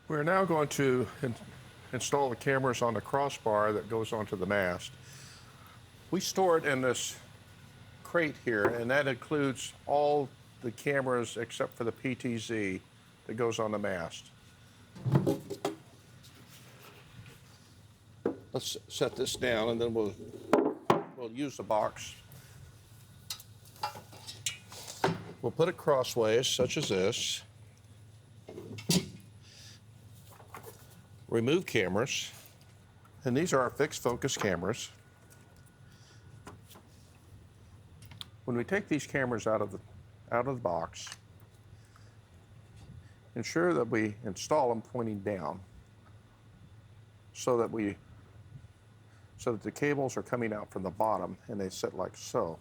We're now going to install the cameras on the crossbar that goes onto the mast. We store it in this crate here, and that includes all the cameras except for the PTZ that goes on the mast. Let's set this down, and then we'll use the box. We'll put it crossways, such as this. Remove cameras, and these are our fixed focus cameras. When we take these cameras out of the box, ensure that we install them pointing down, so that the cables are coming out from the bottom and they sit like so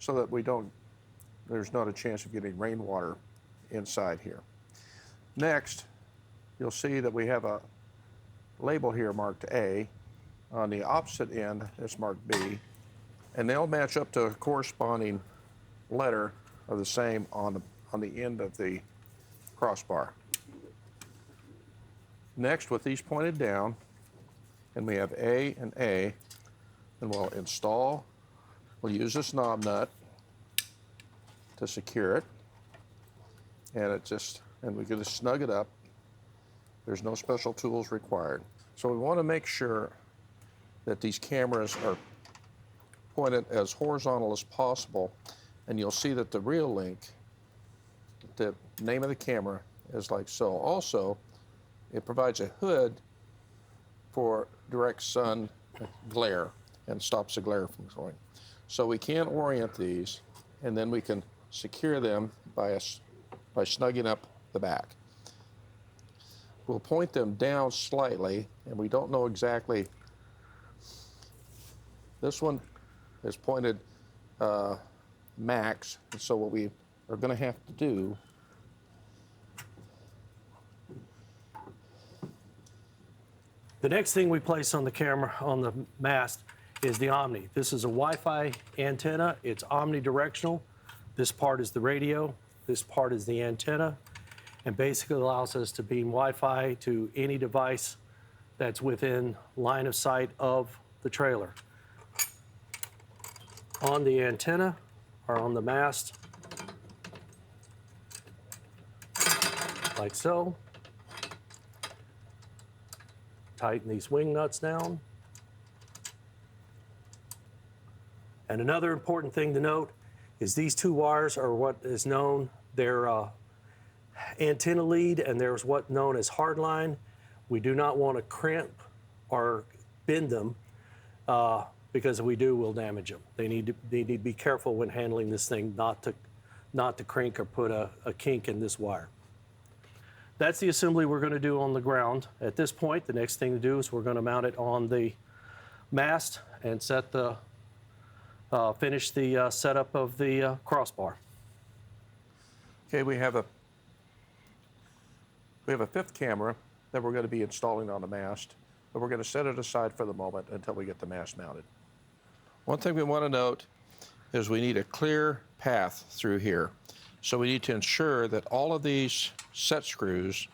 that there's not a chance of getting rainwater inside here. Next, you'll see that we have a label here marked A. On the opposite end, it's marked B, and they'll match up to a corresponding letter of the same on the end of the crossbar. Next, with these pointed down, and we have A and A, and we'll use this knob nut to secure it, and we can just snug it up. There's no special tools required. So we want to make sure that these cameras are pointed as horizontal as possible, and you'll see that the reel link, the name of the camera, is like so. Also, it provides a hood for direct sun glare and stops the glare from going. So we can orient these, and then we can secure them by snugging up the back. We'll point them down slightly, and we don't know exactly. This one is pointed max, and so what we are going to have to do The next thing we place on the camera, on the mast, is the Omni. This is a Wi-Fi antenna. It's omnidirectional. This part is the radio. This part is the antenna, and basically allows us to beam Wi-Fi to any device that's within line of sight of the trailer. On the antenna, or on the mast, like so. Tighten these wing nuts down. And another important thing to note is these two wires are what is known, they're antenna lead, and there's what's known as hard line. We do not want to crimp or bend them, because if we do, we'll damage them. They need to be careful when handling this thing, not to crank or put a kink in this wire. That's the assembly we're going to do on the ground. At this point, the next thing to do is we're going to mount it on the mast and finish the setup of the crossbar. Okay, we have a fifth camera that we're going to be installing on the mast, but we're going to set it aside for the moment until we get the mast mounted. One thing we want to note is we need a clear path through here. So we need to ensure that all of these set screws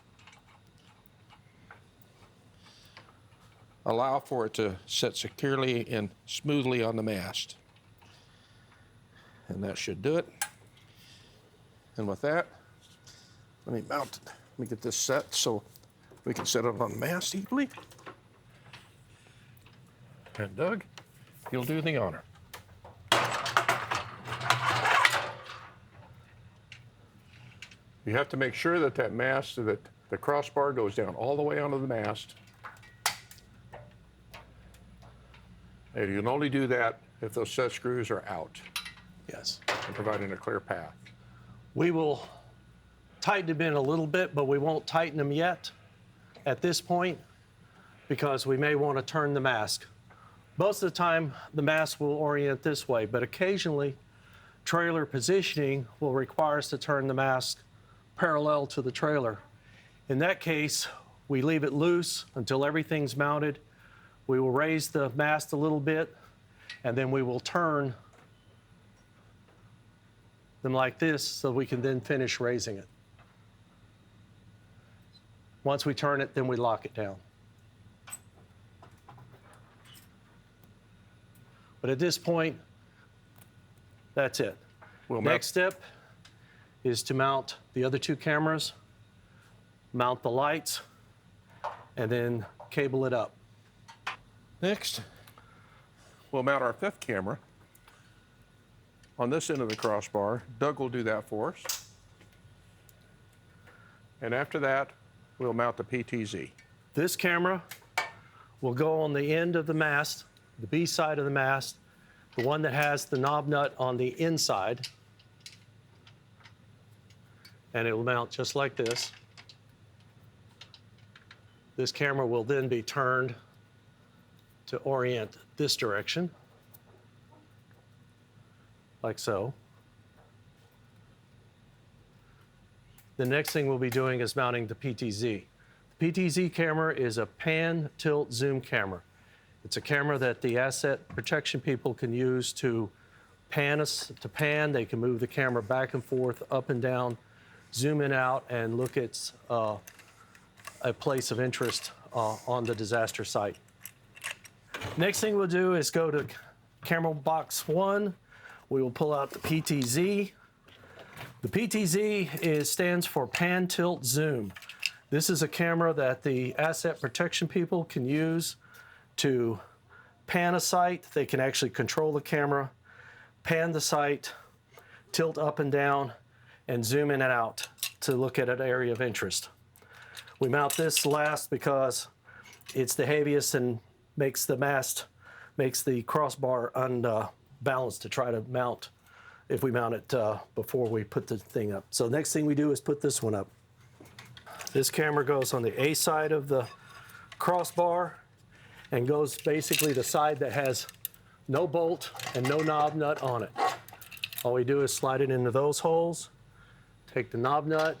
allow for it to sit securely and smoothly on the mast. And that should do it. And with that, let me get this set so we can set it on the mast easily. And Doug, you'll do the honor. You have to make sure that that the crossbar goes down all the way onto the mast. And you can only do that if those set screws are out. Yes. And providing a clear path. We will tighten them in a little bit, but we won't tighten them yet at this point because we may want to turn the mast. Most of the time, the mast will orient this way, but occasionally, trailer positioning will require us to turn the mast parallel to the trailer. In that case, we leave it loose until everything's mounted. We will raise the mast a little bit, and then we will turn them like this so we can then finish raising it. Once we turn it, then we lock it down. But at this point, that's it. Next step is to mount the other two cameras, mount the lights, and then cable it up. Next, we'll mount our 5th camera on this end of the crossbar. Doug will do that for us. And after that, we'll mount the PTZ. This camera will go on the end of the mast, the B side of the mast, the one that has the knob nut on the inside. And it will mount just like this. This camera will then be turned to orient this direction, like so. The next thing we'll be doing is mounting the PTZ. The PTZ camera is a pan, tilt, zoom camera. It's a camera that the asset protection people can use to pan They can move the camera back and forth, up and down, zoom in out, and look at a place of interest on the disaster site. Next thing we'll do is go to camera box 1. We will pull out the PTZ. The PTZ stands for Pan Tilt Zoom. This is a camera that the asset protection people can use to pan a site. They can actually control the camera, pan the site, tilt up and down, and zoom in and out to look at an area of interest. We mount this last because it's the heaviest and makes the crossbar unbalanced to try to mount if we mount it before we put the thing up. So next thing we do is put this one up. This camera goes on the A side of the crossbar and goes basically the side that has no bolt and no knob nut on it. All we do is slide it into those holes, take the knob nut,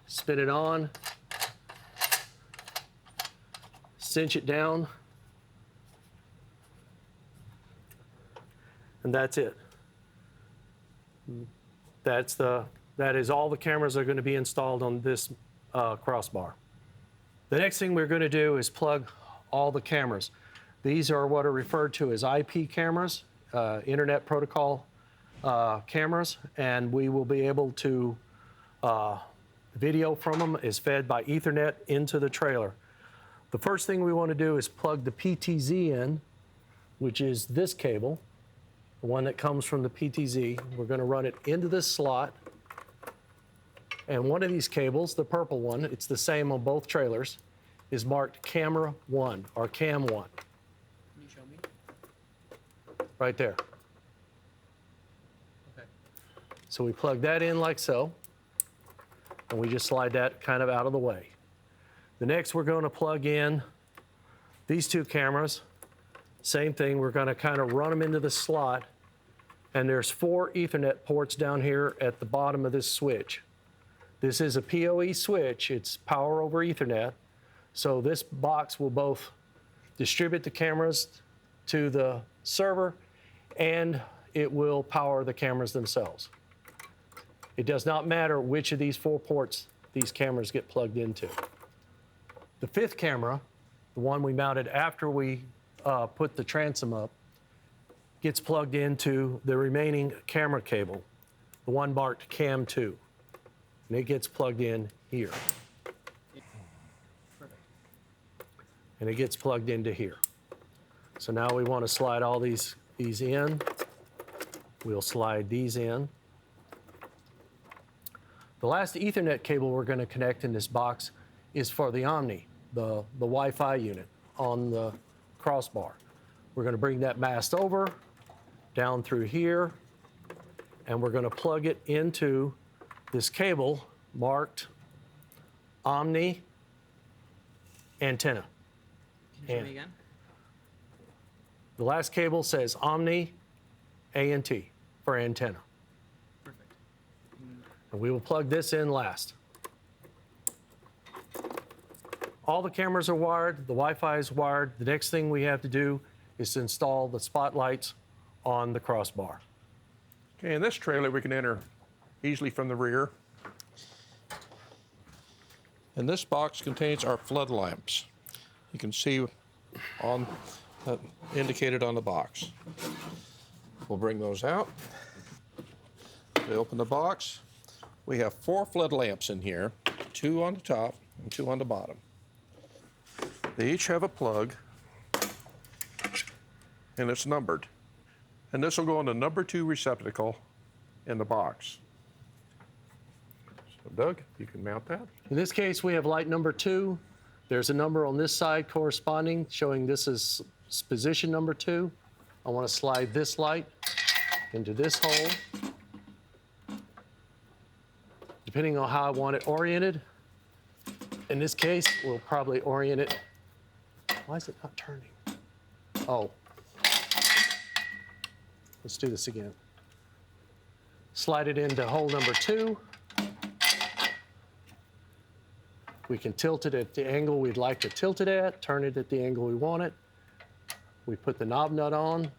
spin it on, cinch it down, and that's it. That is all the cameras that are going to be installed on this crossbar. The next thing we're going to do is plug all the cameras. These are what are referred to as IP cameras, Internet Protocol cameras, and we will be able to, video from them is fed by Ethernet into the trailer. The first thing we want to do is plug the PTZ in, which is this cable, the one that comes from the PTZ. We're going to run it into this slot. And one of these cables, the purple one, it's the same on both trailers, is marked Camera 1 or Cam 1. Can you show me? Right there. Okay. So we plug that in like so, and we just slide that kind of out of the way. The next we're going to plug in these two cameras. Same thing, we're going to kind of run them into the slot, and there's 4 Ethernet ports down here at the bottom of this switch. This is a PoE switch, it's power over Ethernet, so this box will both distribute the cameras to the server and it will power the cameras themselves. It does not matter which of these 4 ports these cameras get plugged into. The 5th camera, the one we mounted after we put the transom up, gets plugged into the remaining camera cable, the one marked Cam 2. And it gets plugged in here. Perfect. And it gets plugged into here. So now we want to slide all these in. We'll slide these in. The last Ethernet cable we're going to connect in this box is for the Omni, the Wi-Fi unit on the crossbar. We're going to bring that mast over, down through here, and we're going to plug it into this cable marked Omni antenna. Can you show And me again? the last cable says Omni ANT for antenna. Perfect. And we will plug this in last. All the cameras are wired, the Wi-Fi is wired. The next thing we have to do is to install the spotlights on the crossbar. Okay, in this trailer, we can enter easily from the rear. And this box contains our flood lamps. You can see on indicated on the box. We'll bring those out. We open the box. We have 4 flood lamps in here, 2 on the top and 2 on the bottom. They each have a plug, and it's numbered. And this will go in the number 2 receptacle in the box. So Doug, you can mount that. In this case, we have light number 2. There's a number on this side corresponding, showing this is position number 2. I want to slide this light into this hole. Depending on how I want it oriented. In this case, we'll probably orient it. Why is it not turning? Oh. Let's do this again. Slide it into hole number 2. We can tilt it at the angle we'd like to tilt it at, turn it at the angle we want it. We put the knob nut on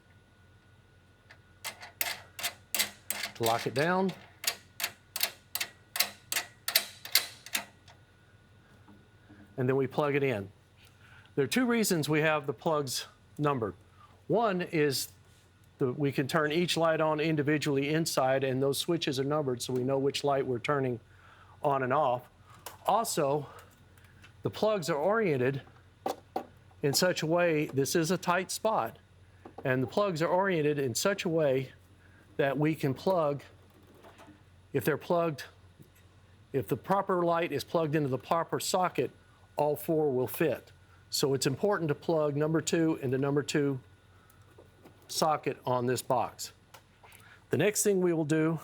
to lock it down. And then we plug it in. There are 2 reasons we have the plugs numbered. One is we can turn each light on individually inside, and those switches are numbered so we know which light we're turning on and off. Also, the plugs are oriented in such a way, this is a tight spot, and the plugs are oriented in such a way that we can plug, if they're plugged, if the proper light is plugged into the proper socket, all 4 will fit. So it's important to plug number 2 into number 2 socket on this box. The next thing we will do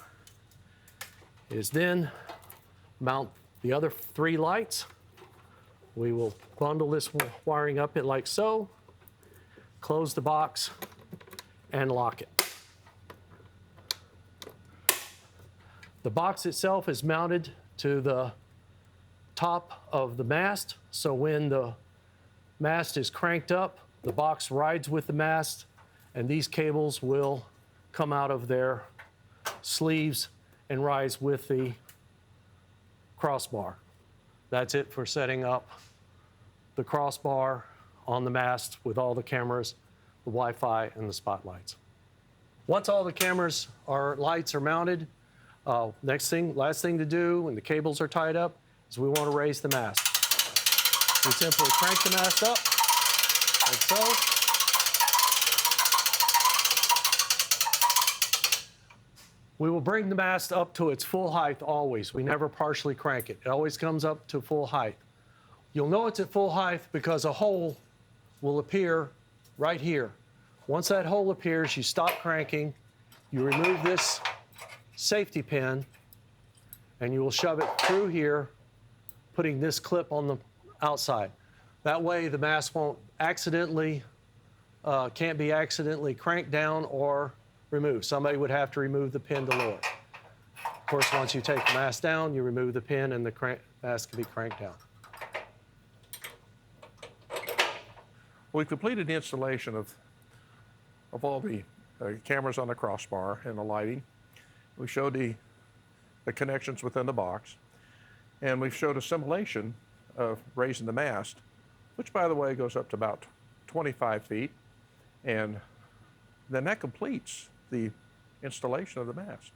is then mount the other 3 lights. We will bundle this wiring up it like so, close the box, and lock it. The box itself is mounted to the top of the mast, so when the mast is cranked up, the box rides with the mast, and these cables will come out of their sleeves and rise with the crossbar. That's it for setting up the crossbar on the mast with all the cameras, the Wi-Fi, and the spotlights. Once all the cameras or lights are mounted, last thing to do when the cables are tied up is we want to raise the mast. We simply crank the mast up, like so. We will bring the mast up to its full height always. We never partially crank it. It always comes up to full height. You'll know it's at full height because a hole will appear right here. Once that hole appears, you stop cranking, you remove this safety pin, and you will shove it through here, putting this clip on the outside. That way the mast won't accidentally, can't be accidentally cranked down or removed. Somebody would have to remove the pin to lower it. Of course, once you take the mast down, you remove the pin and the mast can be cranked down. We completed the installation of all the cameras on the crossbar and the lighting. We showed the connections within the box, and we showed a simulation of raising the mast, which, by the way, goes up to about 25 feet, and then that completes the installation of the mast.